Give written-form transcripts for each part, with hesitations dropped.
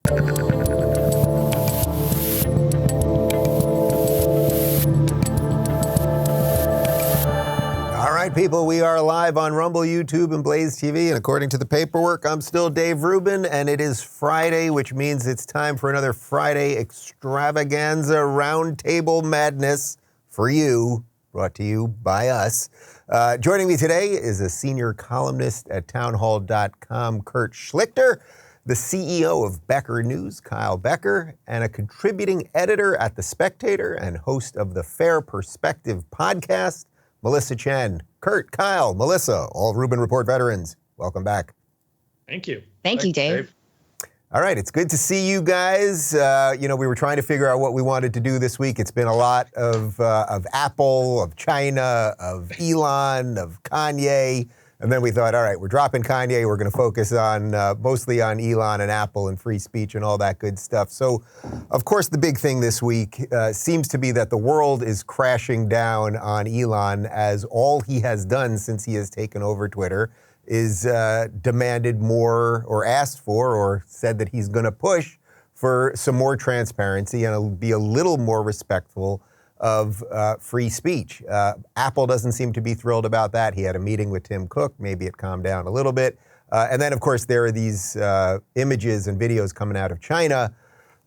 All right, people, we are live on Rumble, YouTube, and BlazeTV, and according to the paperwork, I'm still Dave Rubin, and it is Friday, which means it's time for another Friday extravaganza roundtable madness for you, brought to you by us. Joining me today is a senior columnist at townhall.com, Kurt Schlichter, the CEO of Becker News, Kyle Becker, and a contributing editor at The Spectator and host of the Fair Perspective podcast, Melissa Chen. Kurt, Kyle, Melissa, all Rubin Report veterans, welcome back. Thank you. Thank you, Dave. All right, it's good to see you guys. We were trying to figure out what we wanted to do this week. It's been a lot of Apple, of China, of Elon, of Kanye. And then we thought, all right, we're dropping Kanye. We're going to focus on mostly on Elon and Apple and free speech and all that good stuff. So, of course, the big thing this week seems to be that the world is crashing down on Elon, as all he has done since he has taken over Twitter is demanded more, or asked for, or said that he's going to push for some more transparency and be a little more respectful of free speech. Apple doesn't seem to be thrilled about that. He had a meeting with Tim Cook. Maybe it calmed down a little bit. And then, of course, there are these images and videos coming out of China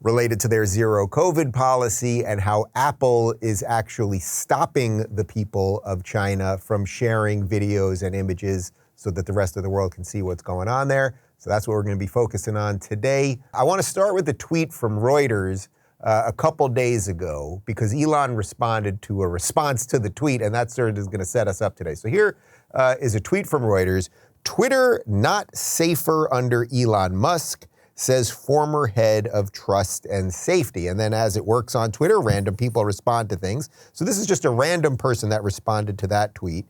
related to their zero COVID policy and how Apple is actually stopping the people of China from sharing videos and images so that the rest of the world can see what's going on there. So that's what we're going to be focusing on today. I want to start with a tweet from Reuters a couple days ago, because Elon responded to a response to the tweet, and that sort of is going to set us up today. So here is a tweet from Reuters. Twitter not safer under Elon Musk, says former head of trust and safety. And then as it works on Twitter, random people respond to things. So this is just a random person that responded to that tweet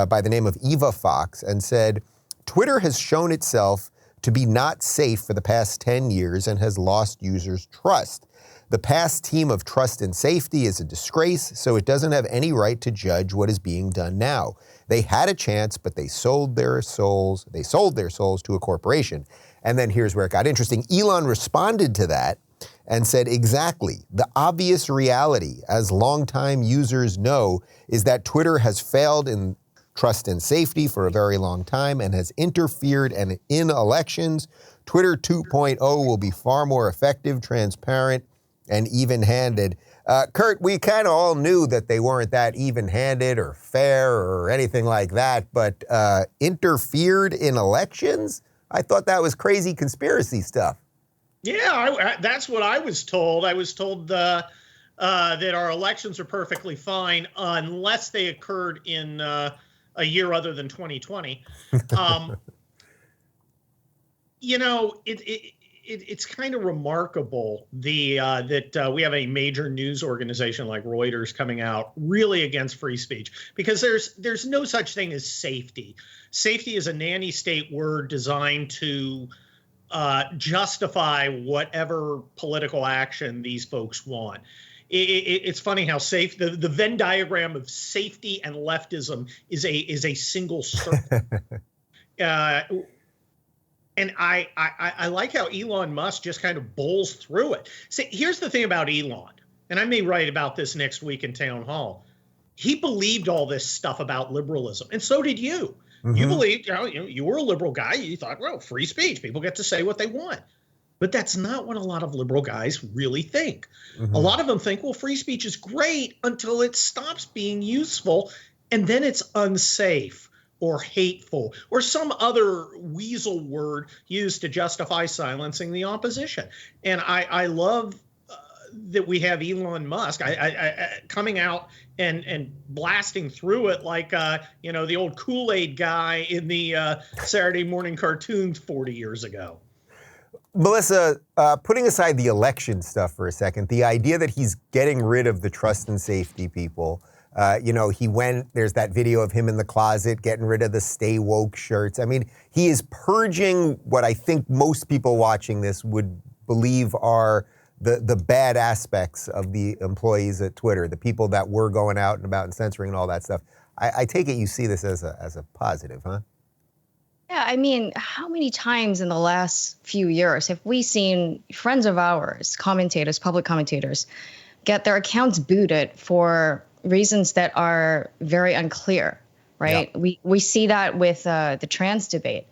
by the name of Eva Fox and said, Twitter has shown itself to be not safe for the past 10 years and has lost users' trust. The past team of trust and safety is a disgrace, so it doesn't have any right to judge what is being done now. They had a chance, but they sold their souls to a corporation. And then here's where it got interesting. Elon responded to that and said, exactly, the obvious reality, as longtime users know, is that Twitter has failed in trust and safety for a very long time and has interfered in elections. Twitter 2.0 will be far more effective, transparent, and even-handed. Kurt, we kind of all knew that they weren't that even-handed or fair or anything like that, but interfered in elections? I thought that was crazy conspiracy stuff. Yeah, that's what I was told. I was told that our elections are perfectly fine unless they occurred in a year other than 2020. It's kind of remarkable that we have a major news organization like Reuters coming out really against free speech, because there's no such thing as safety. Safety is a nanny state word designed to justify whatever political action these folks want. It's funny how the Venn diagram of safety and leftism is a single circle. And I like how Elon Musk just kind of bowls through it. See, here's the thing about Elon, and I may write about this next week in Town Hall. He believed all this stuff about liberalism, and so did you. Mm-hmm. You believed, you were a liberal guy. You thought, well, free speech, people get to say what they want. But that's not what a lot of liberal guys really think. Mm-hmm. A lot of them think, well, free speech is great until it stops being useful, and then it's unsafe or hateful, or some other weasel word used to justify silencing the opposition. And I love that we have Elon Musk coming out and blasting through it like the old Kool-Aid guy in the Saturday morning cartoons 40 years ago. Melissa, putting aside the election stuff for a second, the idea that he's getting rid of the trust and safety people, there's that video of him in the closet getting rid of the Stay Woke shirts. I mean, he is purging what I think most people watching this would believe are the bad aspects of the employees at Twitter, the people that were going out and about and censoring and all that stuff. I take it you see this as a positive, huh? Yeah, I mean, how many times in the last few years have we seen friends of ours, commentators, public commentators, get their accounts booted for reasons that are very unclear, right? Yep. We see that with the trans debate.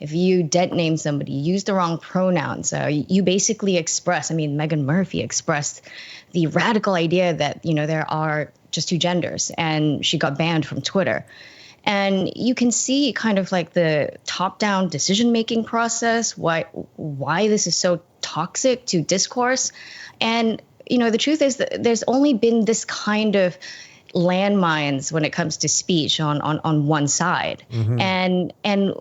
If you dead name somebody, use the wrong pronouns, you basically express, I mean, Meghan Murphy expressed the radical idea that, there are just two genders, and she got banned from Twitter. And you can see kind of like the top-down decision-making process, why this is so toxic to discourse. And, the truth is that there's only been this kind of landmines when it comes to speech on one side. Mm-hmm. And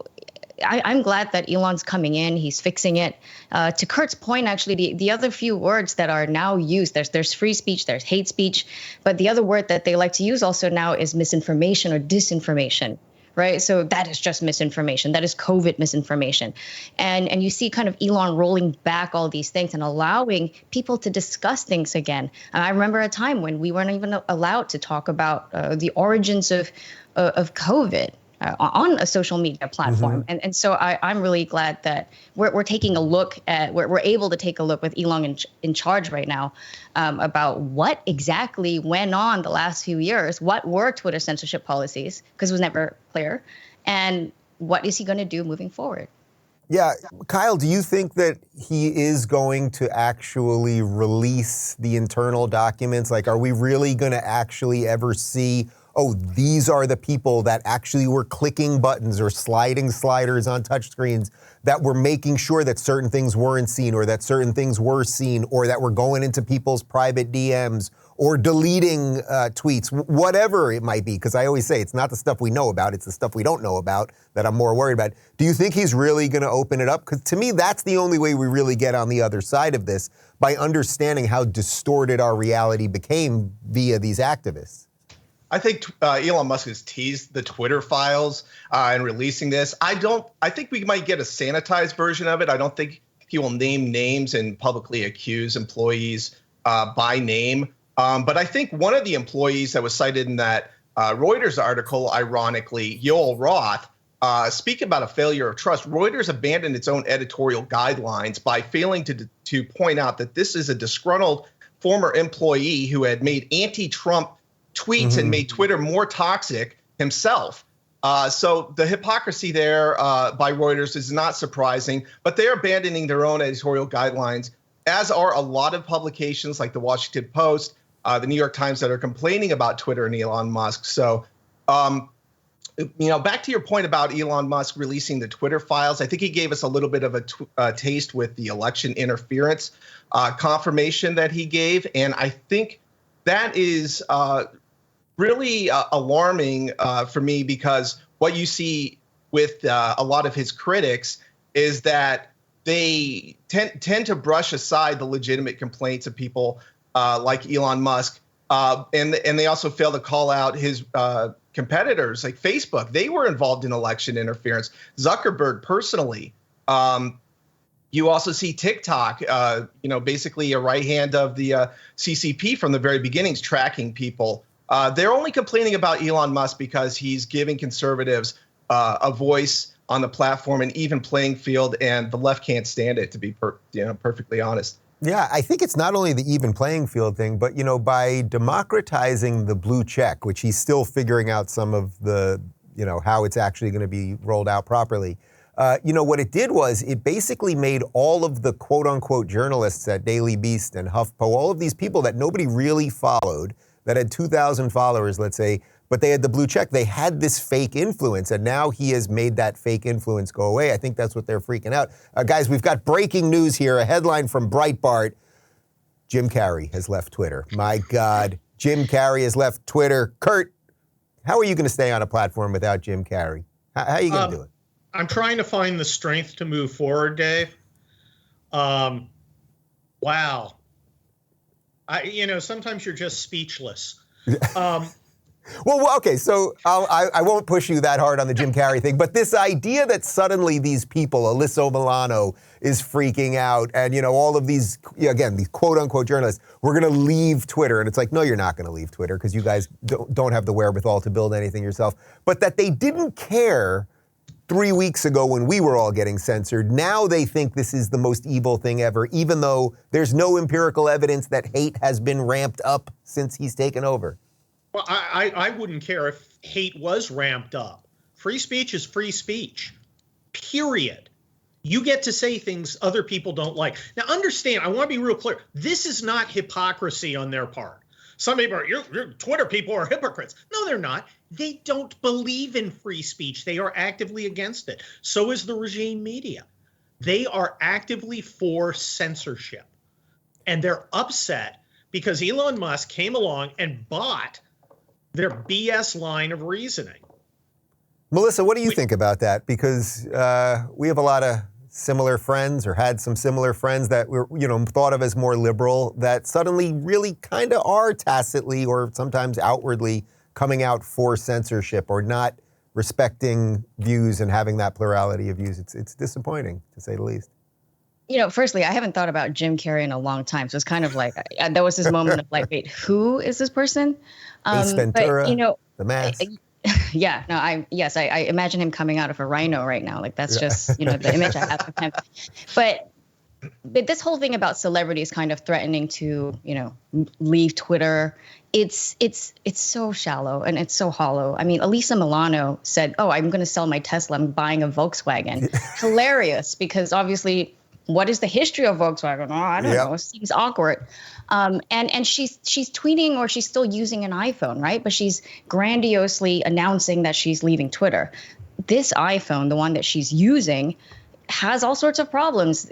I'm glad that Elon's coming in. He's fixing it. To Kurt's point, actually, the other few words that are now used, there's free speech, there's hate speech, but the other word that they like to use also now is misinformation or disinformation, right? So that is just misinformation. That is COVID misinformation. And you see kind of Elon rolling back all these things and allowing people to discuss things again. And I remember a time when we weren't even allowed to talk about the origins of COVID. On a social media platform. Mm-hmm. And so I'm really glad that we're taking a look at, we're able to take a look with Elon in charge right now about what exactly went on the last few years, what were Twitter censorship policies, because it was never clear, and what is he going to do moving forward? Yeah, Kyle, do you think that he is going to actually release the internal documents? Like, are we really going to actually ever see, oh, these are the people that actually were clicking buttons or sliding sliders on touchscreens that were making sure that certain things weren't seen or that certain things were seen or that were going into people's private DMs or deleting tweets, whatever it might be? Because I always say it's not the stuff we know about, it's the stuff we don't know about that I'm more worried about. Do you think he's really going to open it up? Because to me, that's the only way we really get on the other side of this, by understanding how distorted our reality became via these activists. I think Elon Musk has teased the Twitter files and releasing this. I think we might get a sanitized version of it. I don't think he will name names and publicly accuse employees by name. But I think one of the employees that was cited in that Reuters article, ironically, Yoel Roth, speak about a failure of trust. Reuters abandoned its own editorial guidelines by failing to point out that this is a disgruntled former employee who had made anti-Trump tweets and made Twitter more toxic himself. So the hypocrisy there by Reuters is not surprising, but they're abandoning their own editorial guidelines, as are a lot of publications like the Washington Post, the New York Times, that are complaining about Twitter and Elon Musk. So, back to your point about Elon Musk releasing the Twitter files, I think he gave us a little bit of a taste with the election interference confirmation that he gave. And I think that is really alarming for me, because what you see with a lot of his critics is that they tend to brush aside the legitimate complaints of people like Elon Musk, and they also fail to call out his competitors like Facebook. They were involved in election interference. Zuckerberg personally. You also see TikTok, basically a right hand of the CCP from the very beginnings, tracking people. They're only complaining about Elon Musk because he's giving conservatives a voice on the platform and even playing field, and the left can't stand it, to be perfectly honest. Yeah, I think it's not only the even playing field thing, but, by democratizing the blue check, which he's still figuring out some of the, how it's actually going to be rolled out properly. What it did was it basically made all of the quote unquote journalists at Daily Beast and HuffPo, all of these people that nobody really followed, that had 2,000 followers, let's say, but they had the blue check. They had this fake influence, and now he has made that fake influence go away. I think that's what they're freaking out. Guys, we've got breaking news here. A headline from Breitbart. Jim Carrey has left Twitter. My God, Jim Carrey has left Twitter. Kurt, how are you going to stay on a platform without Jim Carrey? How are you going to do it? I'm trying to find the strength to move forward, Dave. Wow. Sometimes you're just speechless. Well, okay, so I won't push you that hard on the Jim Carrey thing, but this idea that suddenly these people, Alyssa Milano is freaking out, and, all of these, again, these quote-unquote journalists, we're going to leave Twitter, and it's like, no, you're not going to leave Twitter because you guys don't have the wherewithal to build anything yourself, but that they didn't care 3 weeks ago when we were all getting censored. Now they think this is the most evil thing ever, even though there's no empirical evidence that hate has been ramped up since he's taken over. Well, I wouldn't care if hate was ramped up. Free speech is free speech, period. You get to say things other people don't like. Now, understand, I want to be real clear. This is not hypocrisy on their part. Some people are, your Twitter people are hypocrites. No, they're not. They don't believe in free speech. They are actively against it. So is the regime media. They are actively for censorship. And they're upset because Elon Musk came along and bought their BS line of reasoning. Melissa, what do you think about that? Because we have a lot of similar friends, or had some similar friends that were, thought of as more liberal, that suddenly really kind of are tacitly or sometimes outwardly coming out for censorship or not respecting views and having that plurality of views. It's disappointing, to say the least. Firstly, I haven't thought about Jim Carrey in a long time. So it's kind of like, there was this moment of like, wait, who is this person? Ace Ventura, The Mask. Yeah, no, I imagine him coming out of a rhino right now. Like that's just, the image I have of him. But this whole thing about celebrities kind of threatening to, leave Twitter, it's so shallow and it's so hollow. I mean, Elisa Milano said, "Oh, I'm going to sell my Tesla. I'm buying a Volkswagen." Hilarious, because obviously, what is the history of Volkswagen? Oh, I don't know. It seems awkward. And she's tweeting, or she's still using an iPhone, right? But she's grandiosely announcing that she's leaving Twitter. This iPhone, the one that she's using, has all sorts of problems.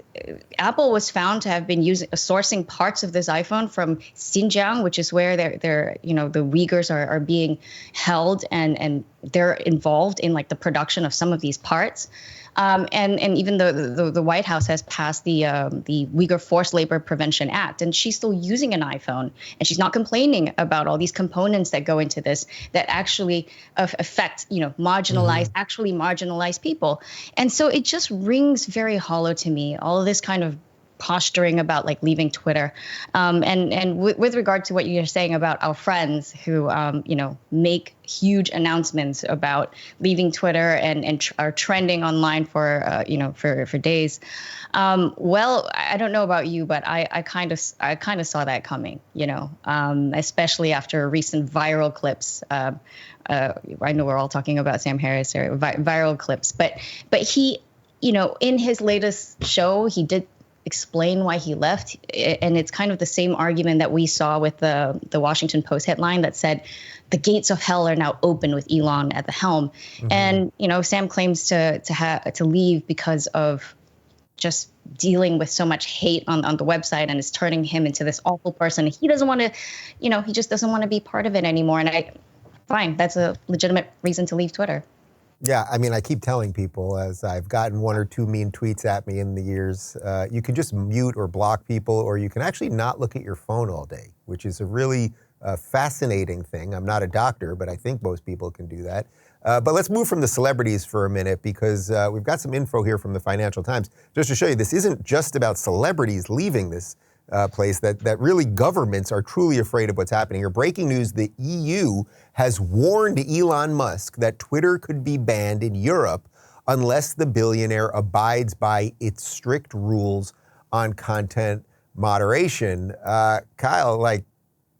Apple was found to have been sourcing parts of this iPhone from Xinjiang, which is where they're the Uyghurs are being held, and they're involved in like the production of some of these parts. And even the White House has passed the Uyghur Forced Labor Prevention Act, and she's still using an iPhone, and she's not complaining about all these components that go into this that actually affect, marginalized people. And so it just rings very hollow to me, all of this kind of posturing about like leaving Twitter. And with regard to what you're saying about our friends who, make huge announcements about leaving Twitter and are trending online for days. Well, I don't know about you, but I kind of saw that coming, especially after recent viral clips. I know we're all talking about Sam Harris or viral clips, but he, in his latest show, he did explain why he left, and it's kind of the same argument that we saw with the Washington Post headline that said the gates of hell are now open with Elon at the helm. And Sam claims to leave because of just dealing with so much hate on the website, and it's turning him into this awful person. He doesn't want to, he just doesn't want to be part of it anymore. And fine, that's a legitimate reason to leave Twitter. Yeah, I mean, I keep telling people, as I've gotten one or two mean tweets at me in the years, you can just mute or block people, or you can actually not look at your phone all day, which is a really fascinating thing. I'm not a doctor, but I think most people can do that. But let's move from the celebrities for a minute, because we've got some info here from the Financial Times. Just to show you, this isn't just about celebrities leaving this place, that really governments are truly afraid of what's happening here. Breaking news, the EU has warned Elon Musk that Twitter could be banned in Europe unless the billionaire abides by its strict rules on content moderation. Kyle,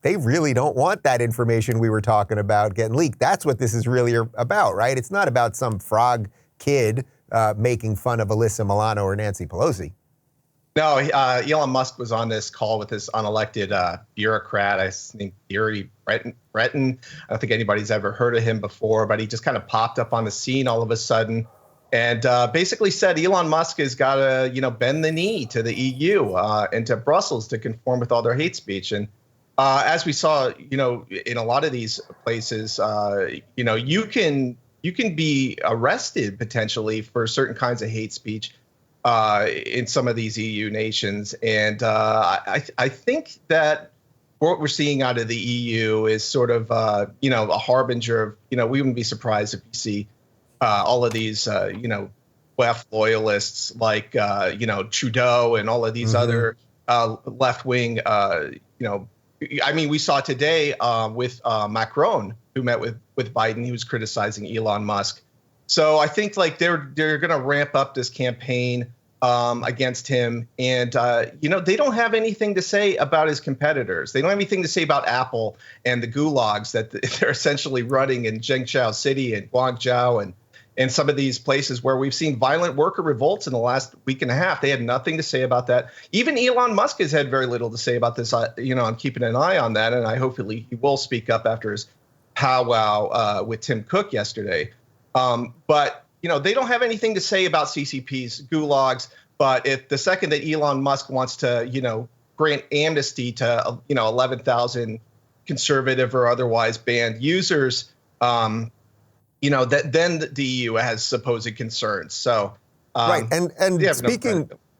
they really don't want that information we were talking about getting leaked. That's what this is really about, right? It's not about some frog kid making fun of Alyssa Milano or Nancy Pelosi. No, Elon Musk was on this call with this unelected bureaucrat, I think Thierry Breton. I don't think anybody's ever heard of him before, but he just kind of popped up on the scene all of a sudden and basically said Elon Musk has got to, bend the knee to the EU and to Brussels to conform with all their hate speech. And as we saw, in a lot of these places, you can be arrested potentially for certain kinds of hate speech in some of these EU nations. And I think that what we're seeing out of the EU is sort of, a harbinger of, we wouldn't be surprised if you see all of these, left loyalists like, Trudeau and all of these other left wing, I mean, we saw today with Macron, who met with Biden. He was criticizing Elon Musk. So I think like they're going to ramp up this campaign against him, and they don't have anything to say about his competitors. They don't have anything to say about Apple and the gulags that they're essentially running in Zhengzhou City and Guangzhou and some of these places where we've seen violent worker revolts in the last week and a half. They had nothing to say about that. Even Elon Musk has had very little to say about this. I'm keeping an eye on that, and hopefully he will speak up after his powwow with Tim Cook yesterday. But they don't have anything to say about CCP's gulags. But if the second that Elon Musk wants to, grant amnesty to, 11,000 conservative or otherwise banned users, then the EU has supposed concerns. So right, and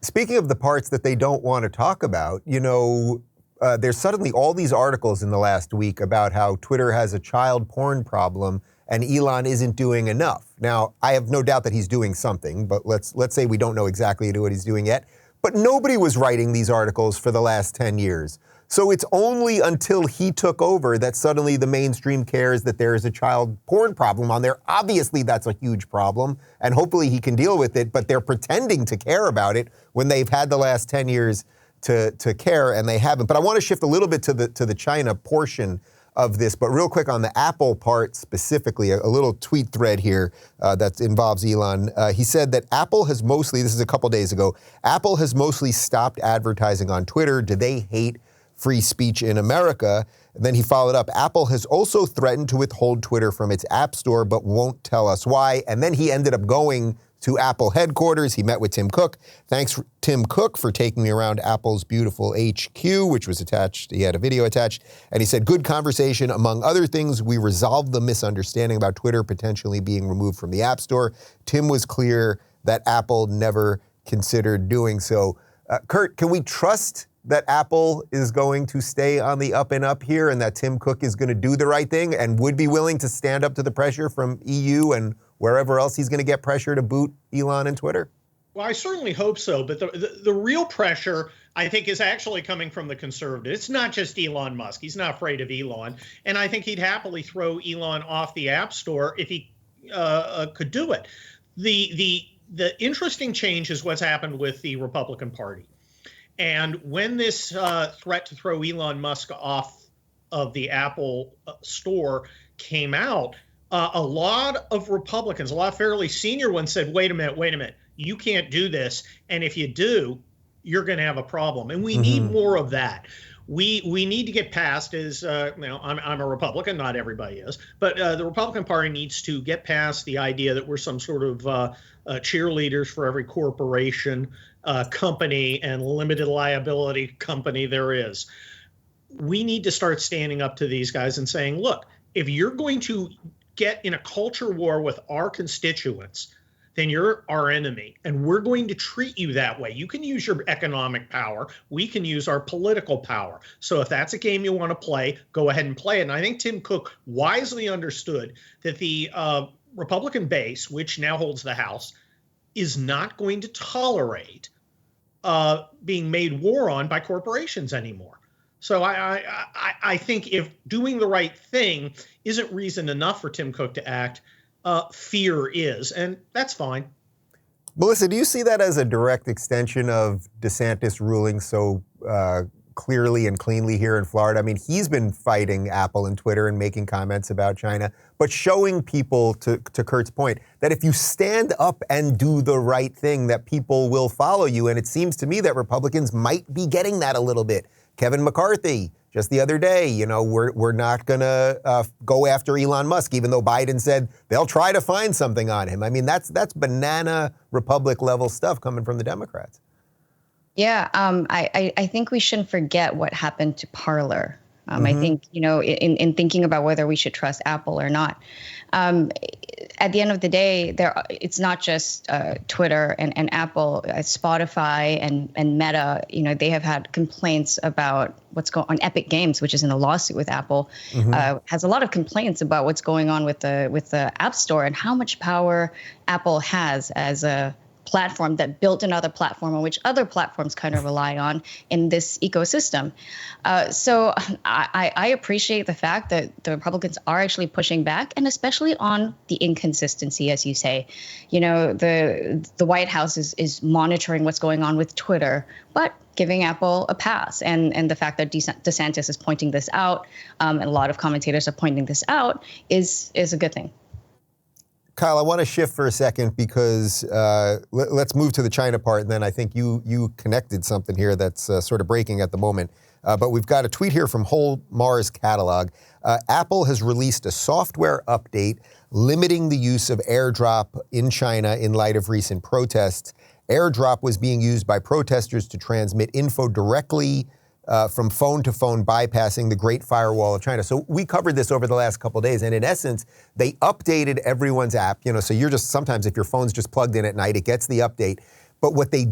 speaking of the parts that they don't want to talk about, there's suddenly all these articles in the last week about how Twitter has a child porn problem and Elon isn't doing enough. Now, I have no doubt that he's doing something, but let's say we don't know exactly what he's doing yet. But nobody was writing these articles for the last 10 years. So it's only until he took over that suddenly the mainstream cares that there is a child porn problem on there. Obviously, that's a huge problem, and hopefully he can deal with it, but they're pretending to care about it when they've had the last 10 years to care, and they haven't. But I want to shift a little bit to the China portion of this, but real quick on the Apple part specifically, a little tweet thread here that involves Elon. He said that Apple has mostly, this is a couple days ago, Apple has mostly stopped advertising on Twitter. Do they hate free speech in America? And then he followed up, Apple has also threatened to withhold Twitter from its app store, but won't tell us why. And then he ended up going to Apple headquarters. He met with Tim Cook. Thanks, Tim Cook, for taking me around Apple's beautiful HQ, which was attached. He had a video attached. And he said, good conversation. Among other things, we resolved the misunderstanding about Twitter potentially being removed from the App Store. Tim was clear that Apple never considered doing so. Kurt, can we trust that Apple is going to stay on the up and up here and that Tim Cook is going to do the right thing and would be willing to stand up to the pressure from EU and wherever else he's going to get pressure to boot Elon and Twitter? Well, I certainly hope so. But the real pressure, I think, is actually coming from the conservatives. It's not just Elon Musk. He's not afraid of Elon. And I think he'd happily throw Elon off the App Store if he could do it. The interesting change is what's happened with the Republican Party. And when this threat to throw Elon Musk off of the Apple Store came out, a lot of Republicans, a lot of fairly senior ones said, wait a minute, you can't do this. And if you do, you're going to have a problem. And we need more of that. We need to get past I'm a Republican, not everybody is, but the Republican Party needs to get past the idea that we're some sort of cheerleaders for every corporation, company, and limited liability company there is. We need to start standing up to these guys and saying, look, if you're going to get in a culture war with our constituents, then you're our enemy, and we're going to treat you that way. You can use your economic power. We can use our political power. So if that's a game you want to play, go ahead and play it. And I think Tim Cook wisely understood that the Republican base, which now holds the House, is not going to tolerate being made war on by corporations anymore. So I think if doing the right thing isn't reason enough for Tim Cook to act, fear is, and that's fine. Melissa, do you see that as a direct extension of DeSantis ruling so clearly and cleanly here in Florida? I mean, he's been fighting Apple and Twitter and making comments about China, but showing people, to Kurt's point, that if you stand up and do the right thing, that people will follow you. And it seems to me that Republicans might be getting that a little bit. Kevin McCarthy, just the other day, we're not going to go after Elon Musk, even though Biden said they'll try to find something on him. I mean, that's banana republic level stuff coming from the Democrats. Yeah, I think we shouldn't forget what happened to Parler. I think, in thinking about whether we should trust Apple or not, at the end of the day, it's not just Twitter and Apple, Spotify and Meta. They have had complaints about what's going on. Epic Games, which is in a lawsuit with Apple, has a lot of complaints about what's going on with the App Store and how much power Apple has as a platform that built another platform on which other platforms kind of rely on in this ecosystem. So I appreciate the fact that the Republicans are actually pushing back, and especially on the inconsistency, as you say. The White House is monitoring what's going on with Twitter, but giving Apple a pass. And the fact that DeSantis is pointing this out, and a lot of commentators are pointing this out, is a good thing. Kyle, I want to shift for a second because let's move to the China part, and then I think you connected something here that's sort of breaking at the moment. But we've got a tweet here from Whole Mars Catalog. Apple has released a software update limiting the use of AirDrop in China in light of recent protests. AirDrop was being used by protesters to transmit info directly from phone to phone, bypassing the Great Firewall of China. So we covered this over the last couple of days, and in essence, they updated everyone's app. So you're just, sometimes if your phone's just plugged in at night, it gets the update. But what they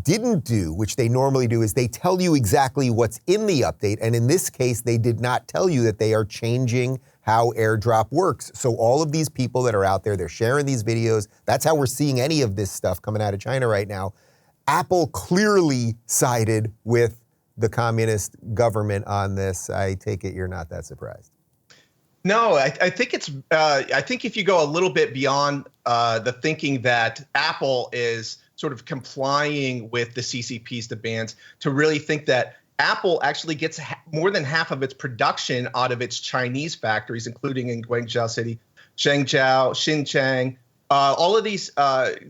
didn't do, which they normally do, is they tell you exactly what's in the update. And in this case, they did not tell you that they are changing how AirDrop works. So all of these people that are out there, they're sharing these videos. That's how we're seeing any of this stuff coming out of China right now. Apple clearly sided with the communist government on this. I take it you're not that surprised. No, I think it's. I think if you go a little bit beyond the thinking that Apple is sort of complying with the CCP's demands, to really think that Apple actually gets more than half of its production out of its Chinese factories, including in Guangzhou City, Zhengzhou, Xinjiang. All of these,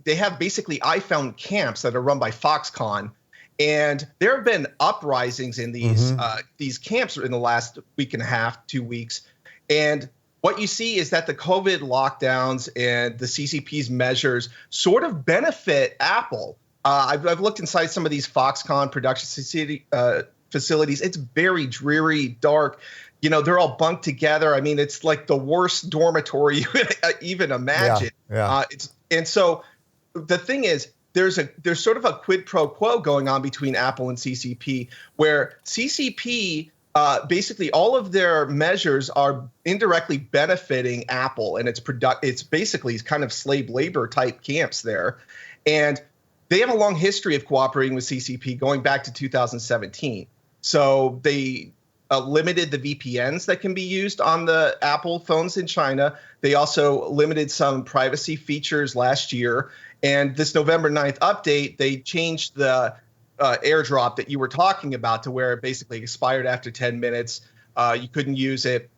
they have basically iPhone camps that are run by Foxconn. And there have been uprisings in these camps in the last week and a half, 2 weeks. And what you see is that the COVID lockdowns and the CCP's measures sort of benefit Apple. I've looked inside some of these Foxconn production facilities. It's very dreary, dark. They're all bunked together. I mean, it's like the worst dormitory you could even imagine. Yeah. And so the thing is, there's sort of a quid pro quo going on between Apple and CCP, where CCP basically all of their measures are indirectly benefiting Apple, and it's basically kind of slave labor type camps there, and they have a long history of cooperating with CCP going back to 2017. So they limited the VPNs that can be used on the Apple phones in China. They also limited some privacy features last year. And this November 9th update, they changed the AirDrop that you were talking about to where it basically expired after 10 minutes. You couldn't use it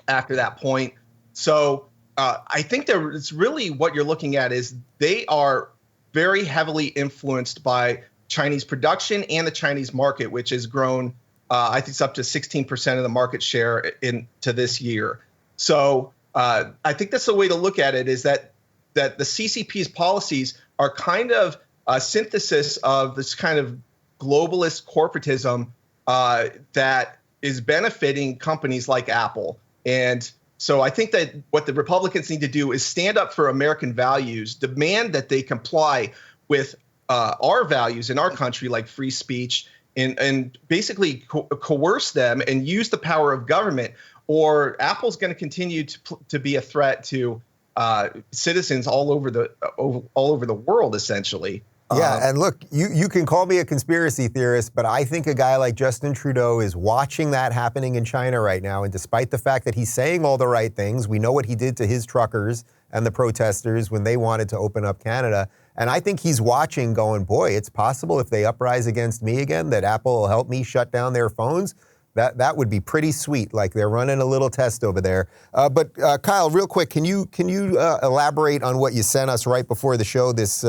after that point. So I think it's really what you're looking at is they are very heavily influenced by Chinese production and the Chinese market, which has grown, I think it's up to 16% of the market share into this year. So I think that's the way to look at it, is that the CCP's policies are kind of a synthesis of this kind of globalist corporatism that is benefiting companies like Apple. And so I think that what the Republicans need to do is stand up for American values, demand that they comply with our values in our country, like free speech, and basically coerce them and use the power of government, or Apple's going to continue to be a threat to citizens all over the world, essentially. Yeah, and look, you can call me a conspiracy theorist, but I think a guy like Justin Trudeau is watching that happening in China right now, and despite the fact that he's saying all the right things, we know what he did to his truckers and the protesters when they wanted to open up Canada, and I think he's watching going, boy, it's possible if they uprise against me again that Apple will help me shut down their phones. That would be pretty sweet. Like they're running a little test over there. But Kyle, real quick, can you elaborate on what you sent us right before the show? This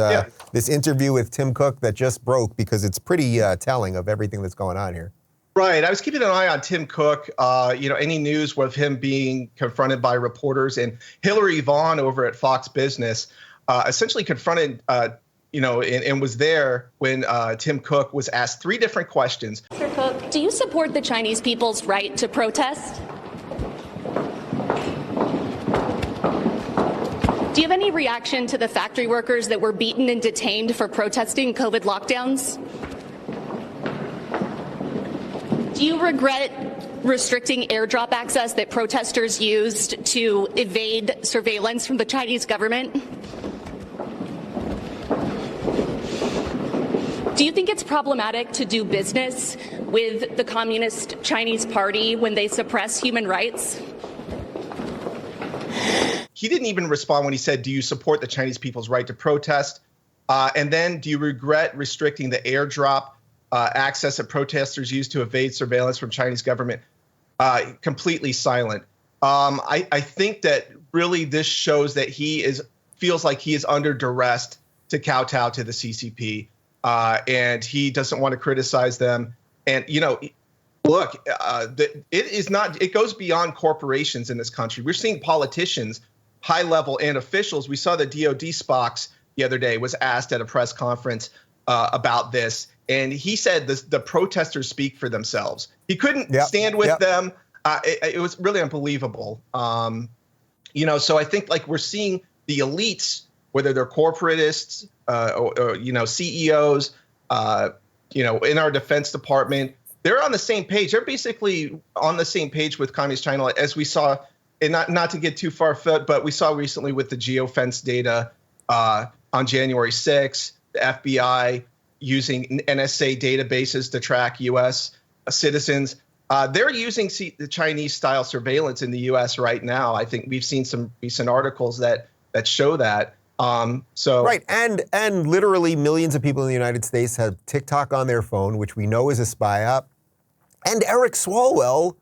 interview with Tim Cook that just broke, because it's pretty telling of everything that's going on here. Right. I was keeping an eye on Tim Cook. Any news with him being confronted by reporters, and Hillary Vaughn over at Fox Business essentially confronted. And was there when Tim Cook was asked 3 different questions. Mr. Cook, do you support the Chinese people's right to protest? Do you have any reaction to the factory workers that were beaten and detained for protesting COVID lockdowns? Do you regret restricting AirDrop access that protesters used to evade surveillance from the Chinese government? Do you think it's problematic to do business with the Communist Chinese Party when they suppress human rights? He didn't even respond when he said, do you support the Chinese people's right to protest? And then, do you regret restricting the airdrop access that protesters use to evade surveillance from Chinese government? Completely silent. I think that really this shows that feels like he is under duress to kowtow to the CCP, and he doesn't want to criticize them. And, look, it goes beyond corporations in this country. We're seeing politicians, high level, and officials. We saw the DOD Spox the other day was asked at a press conference about this, and he said the protesters speak for themselves. He couldn't stand with them. It was really unbelievable. So I think like we're seeing the elites, whether they're corporatists or CEOs, in our Defense Department, they're on the same page. They're basically on the same page with Communist China, as we saw, and not to get too far afield, but we saw recently with the geofence data on January 6th, the FBI using NSA databases to track U.S. citizens. They're using the Chinese-style surveillance in the U.S. right now. I think we've seen some recent articles that show that. Right, and literally millions of people in the United States have TikTok on their phone, which we know is a spy app. And Eric Swalwell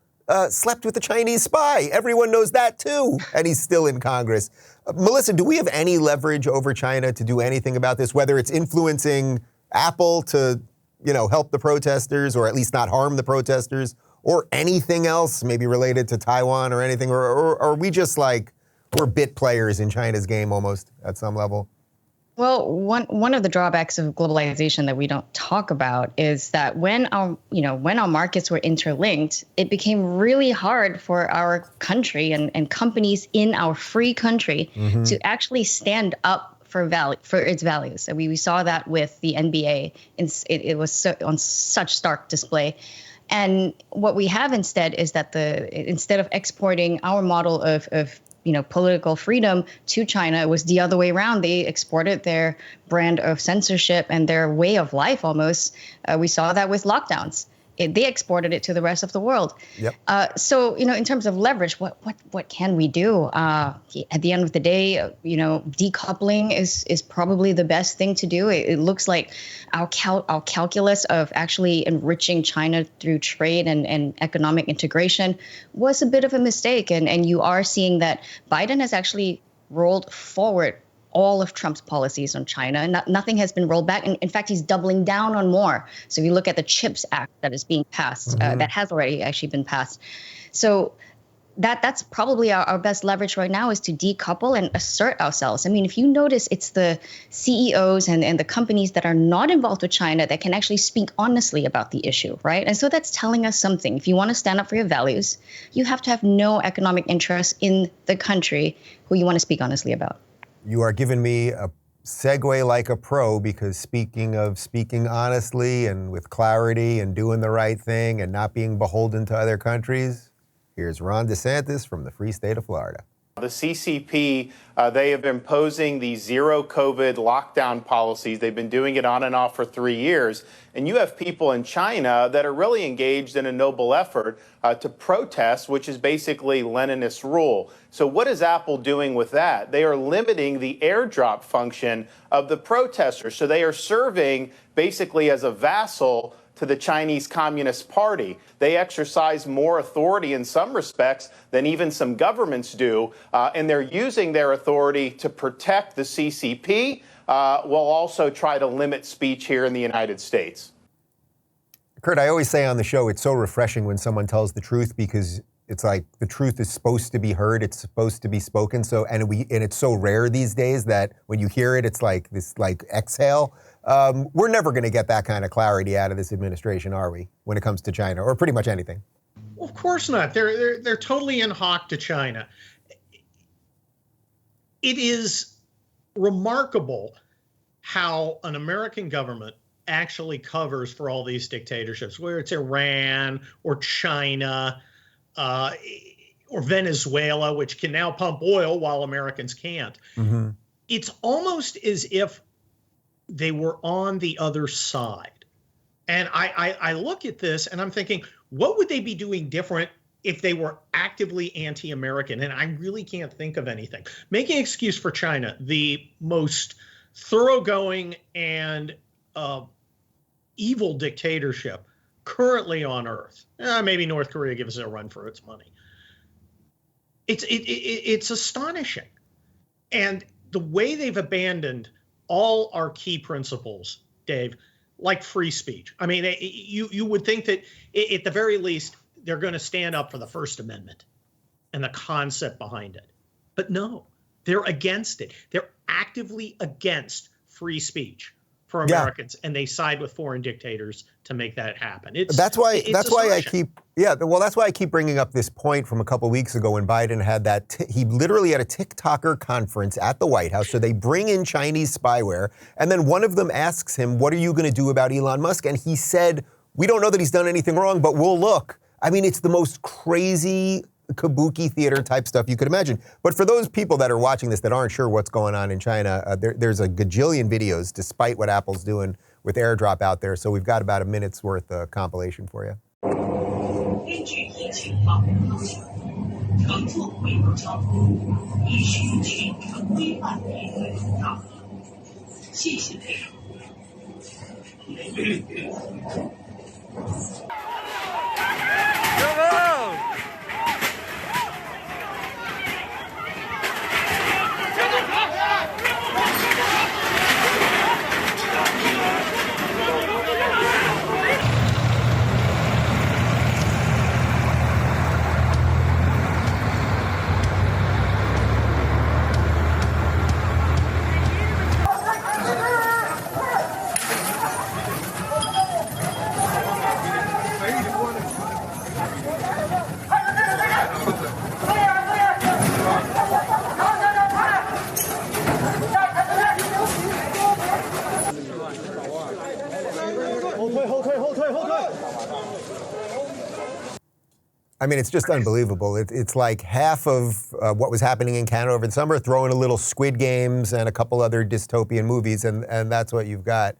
slept with a Chinese spy. Everyone knows that too, and he's still in Congress. Melissa, do we have any leverage over China to do anything about this, whether it's influencing Apple to, help the protesters or at least not harm the protesters, or anything else maybe related to Taiwan or anything, or are we just like, we're bit players in China's game almost at some level? Well, one of the drawbacks of globalization that we don't talk about is that when our markets were interlinked, it became really hard for our country and companies in our free country to actually stand up for its values. And we saw that with the NBA. It was on such stark display. And what we have instead is that instead of exporting our model of political freedom to China, it was the other way around. They exported their brand of censorship and their way of life almost. We saw that with lockdowns. They exported it to the rest of the world. Yep. So, in terms of leverage, what can we do? At the end of the day, decoupling is probably the best thing to do. It looks like our calculus of actually enriching China through trade and economic integration was a bit of a mistake. And you are seeing that Biden has actually rolled forward all of Trump's policies on China. Nothing has been rolled back. And in fact, he's doubling down on more. So if you look at the CHIPS Act that is being passed, that has already actually been passed. So that's probably our best leverage right now, is to decouple and assert ourselves. I mean, if you notice, it's the CEOs and the companies that are not involved with China that can actually speak honestly about the issue, right? And so that's telling us something. If you want to stand up for your values, you have to have no economic interest in the country who you want to speak honestly about. You are giving me a segue like a pro, because speaking of speaking honestly and with clarity and doing the right thing and not being beholden to other countries, here's Ron DeSantis from the free state of Florida. The CCP, they have been imposing these zero COVID lockdown policies. They've been doing it on and off for 3 years. And you have people in China that are really engaged in a noble effort to protest, which is basically Leninist rule. So what is Apple doing with that? They are limiting the airdrop function of the protesters. So they are serving basically as a vassal to the Chinese Communist Party. They exercise more authority in some respects than even some governments do, and they're using their authority to protect the CCP while also try to limit speech here in the United States. Kurt, I always say on the show, it's so refreshing when someone tells the truth, because it's like the truth is supposed to be heard, it's supposed to be spoken. So and it's so rare these days that when you hear it, it's like this exhale. We're never going to get that kind of clarity out of this administration, are we, when it comes to China or pretty much anything? Well, of course not. They're totally in hock to China. It is remarkable how an American government actually covers for all these dictatorships, whether it's Iran or China or Venezuela, which can now pump oil while Americans can't. It's almost as if they were on the other side. And I look at this and I'm thinking, what would they be doing different if they were actively anti-American? And I really can't think of anything. Making an excuse for China, the most thoroughgoing and evil dictatorship currently on earth. Maybe North Korea gives it a run for its money. It's astonishing. And the way they've abandoned all our key principles, Dave, like free speech. I mean, you would think that at the very least, they're going to stand up for the First Amendment and the concept behind it. But no, they're against it. They're actively against free speech for Americans, and they side with foreign dictators to make that happen. That's why I keep bringing up this point from a couple of weeks ago when Biden had that. He literally had a TikToker conference at the White House. So they bring in Chinese spyware, and then one of them asks him, "What are you going to do about Elon Musk?" And he said, "We don't know that he's done anything wrong, but we'll look." I mean, it's the most crazy kabuki theater type stuff you could imagine. But for those people that are watching this that aren't sure what's going on in China, there's a gajillion videos, despite what Apple's doing with AirDrop out there. So we've got about a minute's worth of compilation for you. 根据疫情防控要求，乘坐回国交通必须全程规范配合通道。谢谢配合。I mean, it's just unbelievable. It's like half of what was happening in Canada over the summer, throw in a little Squid Games and a couple other dystopian movies, and that's what you've got.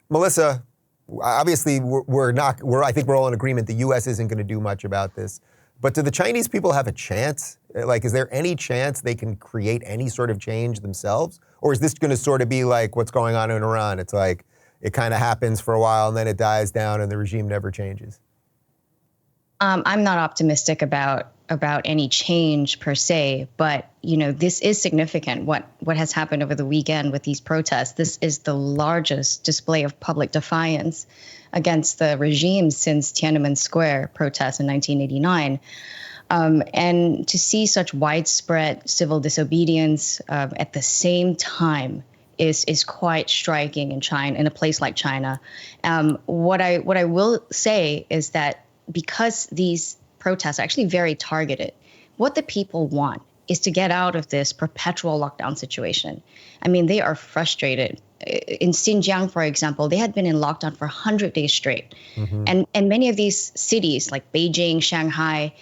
Melissa, obviously, I think we're all in agreement the U.S. isn't going to do much about this. But do the Chinese people have a chance? Like, is there any chance they can create any sort of change themselves? Or is this going to sort of be like what's going on in Iran? It's like it kind of happens for a while and then it dies down and the regime never changes. I'm not optimistic about any change per se, but this is significant. What has happened over the weekend with these protests? This is the largest display of public defiance against the regime since Tiananmen Square protests in 1989. And to see such widespread civil disobedience at the same time is quite striking in China, in a place like China. What I will say is that because these protests are actually very targeted, what the people want is to get out of this perpetual lockdown situation. I mean, they are frustrated. In Xinjiang, for example, they had been in lockdown for 100 days straight. Mm-hmm. And many of these cities like Beijing, Shanghai,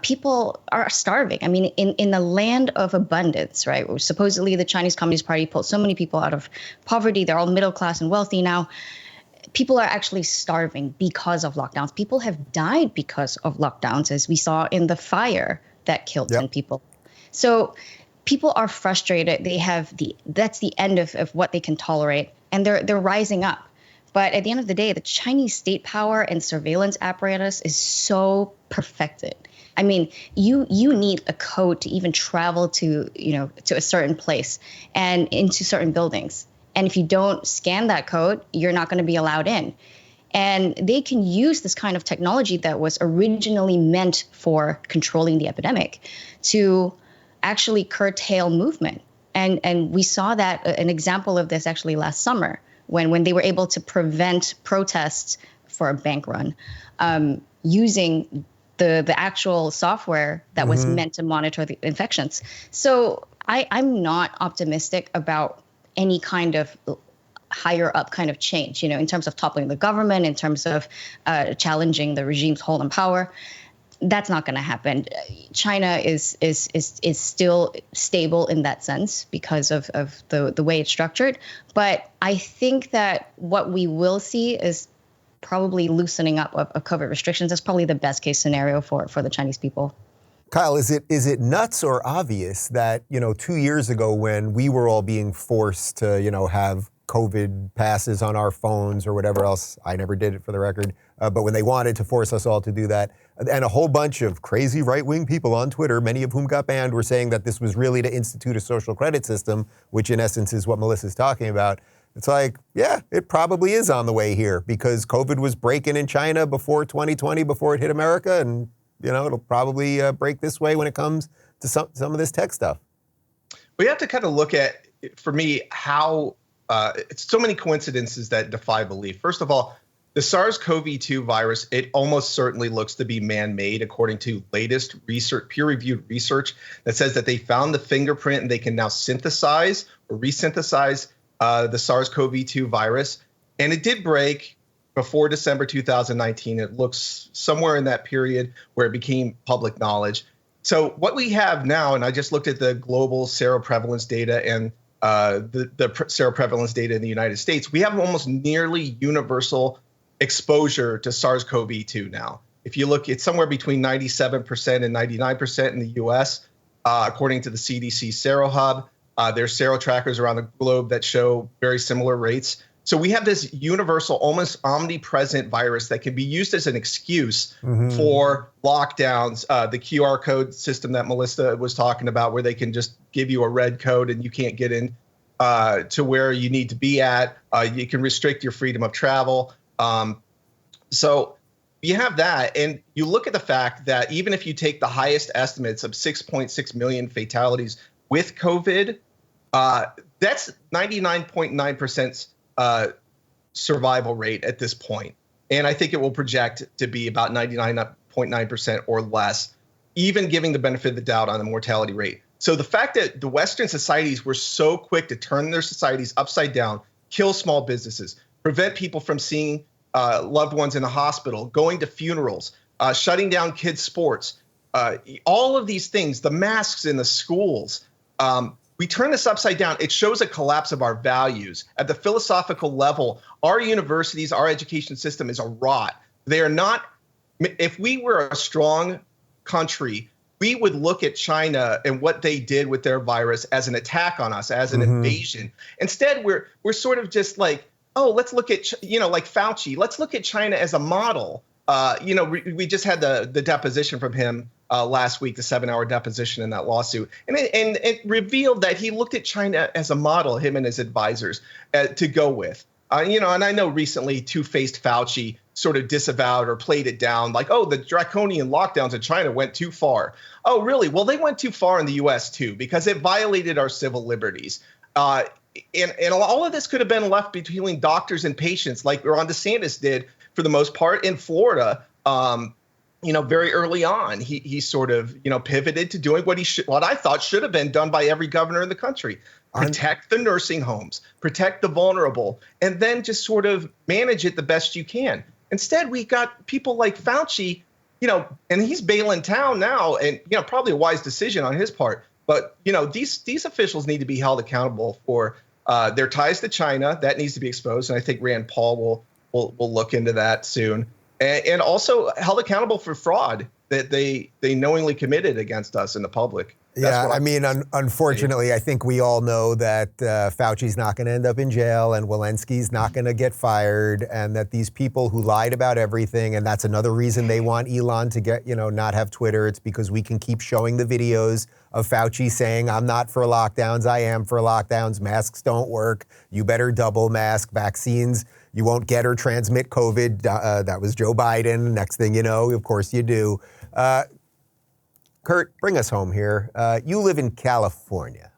people are starving. I mean, in the land of abundance, right? Supposedly the Chinese Communist Party pulled so many people out of poverty. They're all middle class and wealthy now. People are actually starving because of lockdowns. People have died because of lockdowns, as we saw in the fire that killed 10 people. So people are frustrated. That's the end of what they can tolerate, and they're rising up. But at the end of the day, the Chinese state power and surveillance apparatus is so perfected. I mean, you need a code to even travel to a certain place and into certain buildings. And if you don't scan that code, you're not going to be allowed in. And they can use this kind of technology that was originally meant for controlling the epidemic to actually curtail movement. And we saw that an example of this actually last summer when they were able to prevent protests for a bank run using the actual software that was meant to monitor the infections. So I'm not optimistic about any kind of higher up kind of change, in terms of toppling the government, in terms of challenging the regime's hold on power. That's not going to happen. China is still stable in that sense because of the way it's structured. But I think that what we will see is probably loosening up of COVID restrictions. That's probably the best case scenario for the Chinese people. Kyle, is it nuts or obvious that, 2 years ago when we were all being forced to, have COVID passes on our phones or whatever else, I never did it for the record, but when they wanted to force us all to do that, and a whole bunch of crazy right-wing people on Twitter, many of whom got banned, were saying that this was really to institute a social credit system, which in essence is what Melissa's talking about. It's like, yeah, it probably is on the way here because COVID was breaking in China before 2020, before it hit America, and it'll probably break this way when it comes to some of this tech stuff. We have to kind of look at, for me, how it's so many coincidences that defy belief. First of all, the SARS-CoV-2 virus, it almost certainly looks to be man-made, according to latest research, peer-reviewed research that says that they found the fingerprint and they can now synthesize or resynthesize the SARS-CoV-2 virus. And it did break before December 2019. It looks somewhere in that period where it became public knowledge. So what we have now, and I just looked at the global seroprevalence data and the seroprevalence data in the United States, we have almost nearly universal exposure to SARS-CoV-2 now. If you look, it's somewhere between 97% and 99% in the US, according to the CDC SeroHub. There's sero trackers around the globe that show very similar rates. So we have this universal, almost omnipresent virus that can be used as an excuse for lockdowns. The QR code system that Melissa was talking about, where they can just give you a red code and you can't get in to where you need to be at. You can restrict your freedom of travel. So you have that, and you look at the fact that even if you take the highest estimates of 6.6 million fatalities with COVID, that's 99.9% survival rate at this point. And I think it will project to be about 99.9% or less, even giving the benefit of the doubt on the mortality rate. So the fact that the Western societies were so quick to turn their societies upside down, kill small businesses, prevent people from seeing loved ones in the hospital, going to funerals, shutting down kids' sports, all of these things, the masks in the schools, we turn this upside down. It shows a collapse of our values. At the philosophical level, our universities, our education system is a rot. They are not, if we were a strong country, we would look at China and what they did with their virus as an attack on us, as an invasion. Instead, we're sort of just like, oh, let's look at, like Fauci, let's look at China as a model. We just had the deposition from him last week, the 7-hour deposition in that lawsuit. And it revealed that he looked at China as a model, him and his advisors, to go with. And I know recently two-faced Fauci sort of disavowed or played it down like, oh, the draconian lockdowns in China went too far. Oh, really? Well, they went too far in the U.S. too, because it violated our civil liberties. And all of this could have been left between doctors and patients, like Ron DeSantis did for the most part in Florida. Very early on, he sort of pivoted to doing what I thought should have been done by every governor in the country: protect the nursing homes, protect the vulnerable, and then just sort of manage it the best you can. Instead, we got people like Fauci, and he's bailing town now, and probably a wise decision on his part. But these officials need to be held accountable for their ties to China. That needs to be exposed, and I think Rand Paul will look into that soon, and also held accountable for fraud that they knowingly committed against us in the public. Unfortunately, I think we all know that Fauci's not going to end up in jail and Walensky's not going to get fired, and that these people who lied about everything, and that's another reason they want Elon to get, not have Twitter. It's because we can keep showing the videos of Fauci saying, I'm not for lockdowns, I am for lockdowns, masks don't work, you better double mask, vaccines, you won't get or transmit COVID. That was Joe Biden. Next thing you know, of course you do. Kurt, bring us home here. You live in California.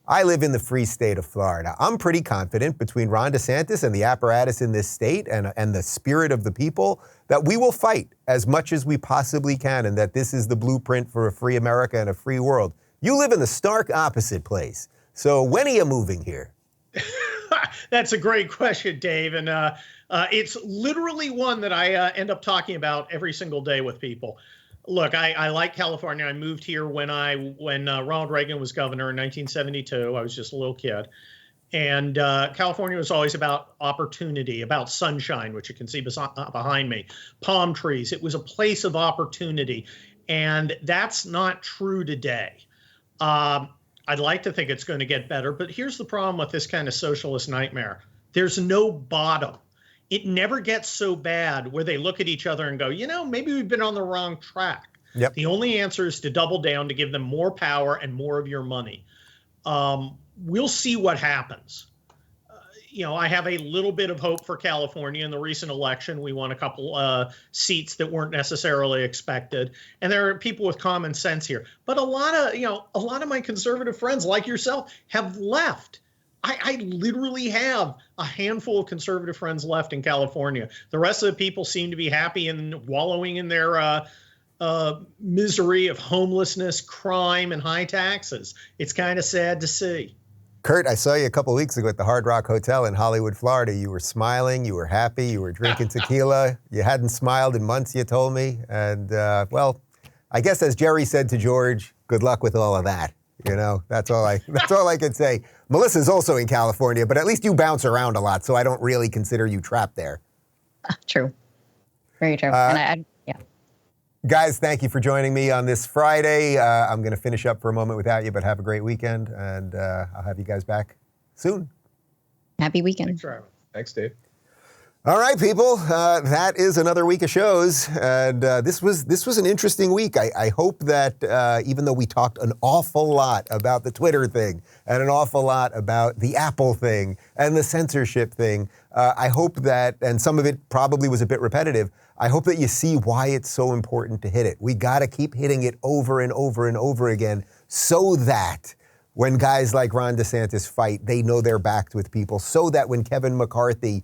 I live in the free state of Florida. I'm pretty confident between Ron DeSantis and the apparatus in this state and the spirit of the people that we will fight as much as we possibly can, and that this is the blueprint for a free America and a free world. You live in the stark opposite place. So when are you moving here? That's a great question, Dave. And it's literally one that I end up talking about every single day with people. Look, I like California. I moved here when Ronald Reagan was governor in 1972. I was just a little kid. And California was always about opportunity, about sunshine, which you can see behind me, palm trees. It was a place of opportunity. And that's not true today. I'd like to think it's going to get better. But here's the problem with this kind of socialist nightmare. There's no bottom. It never gets so bad where they look at each other and go, maybe we've been on the wrong track. Yep. The only answer is to double down, to give them more power and more of your money. We'll see what happens. I have a little bit of hope for California. In the recent election, we won a couple seats that weren't necessarily expected, and there are people with common sense here. But a lot of my conservative friends, like yourself, have left. I literally have a handful of conservative friends left in California. The rest of the people seem to be happy and wallowing in their misery of homelessness, crime, and high taxes. It's kind of sad to see. Kurt, I saw you a couple of weeks ago at the Hard Rock Hotel in Hollywood, Florida. You were smiling, you were happy, you were drinking tequila. You hadn't smiled in months, you told me. And, well, I guess as Jerry said to George, good luck with all of that. That's all I could say. Melissa's also in California, but at least you bounce around a lot, so I don't really consider you trapped there. True. Very true. And yeah. Guys, thank you for joining me on this Friday. I'm going to finish up for a moment without you, but have a great weekend, and I'll have you guys back soon. Happy weekend. Thanks, Robert. Thanks, Dave. All right, people, that is another week of shows, and this was an interesting week. I hope that even though we talked an awful lot about the Twitter thing and an awful lot about the Apple thing and the censorship thing, I hope that, and some of it probably was a bit repetitive, I hope that you see why it's so important to hit it. We got to keep hitting it over and over and over again so that when guys like Ron DeSantis fight, they know they're backed with people, so that when Kevin McCarthy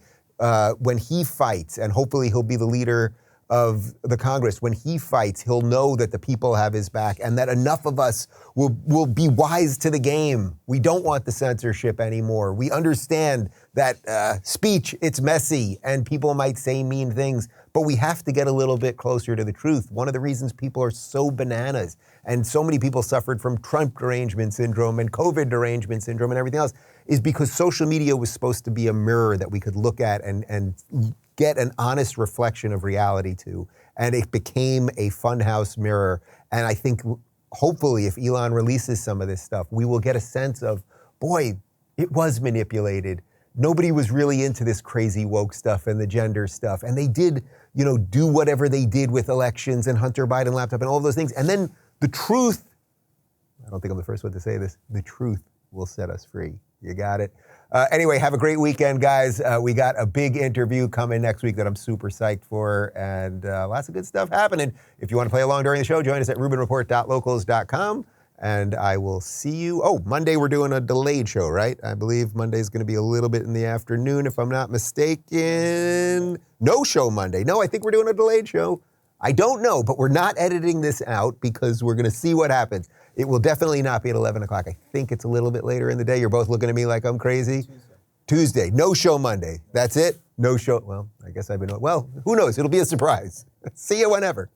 when he fights, and hopefully he'll be the leader of the Congress, when he fights, he'll know that the people have his back and that enough of us will be wise to the game. We don't want the censorship anymore. We understand that speech, it's messy and people might say mean things, but we have to get a little bit closer to the truth. One of the reasons people are so bananas and so many people suffered from Trump derangement syndrome and COVID derangement syndrome and everything else is because social media was supposed to be a mirror that we could look at and get an honest reflection of reality to. And it became a funhouse mirror. And I think hopefully if Elon releases some of this stuff, we will get a sense of, boy, it was manipulated. Nobody was really into this crazy woke stuff and the gender stuff. And they did, do whatever they did with elections and Hunter Biden laptop and all of those things. And then the truth, I don't think I'm the first one to say this, the truth will set us free. You got it. Anyway, have a great weekend, guys. We got a big interview coming next week that I'm super psyched for, and lots of good stuff happening. If you want to play along during the show, join us at RubinReport.locals.com, and I will see you. Oh, Monday we're doing a delayed show, right? I believe Monday's going to be a little bit in the afternoon, if I'm not mistaken. No show Monday. No, I think we're doing a delayed show. I don't know, but we're not editing this out because we're going to see what happens. It will definitely not be at 11 o'clock. I think it's a little bit later in the day. You're both looking at me like I'm crazy. Tuesday. No show Monday. That's it. No show. Well, I guess I've been, well, who knows? It'll be a surprise. See you whenever.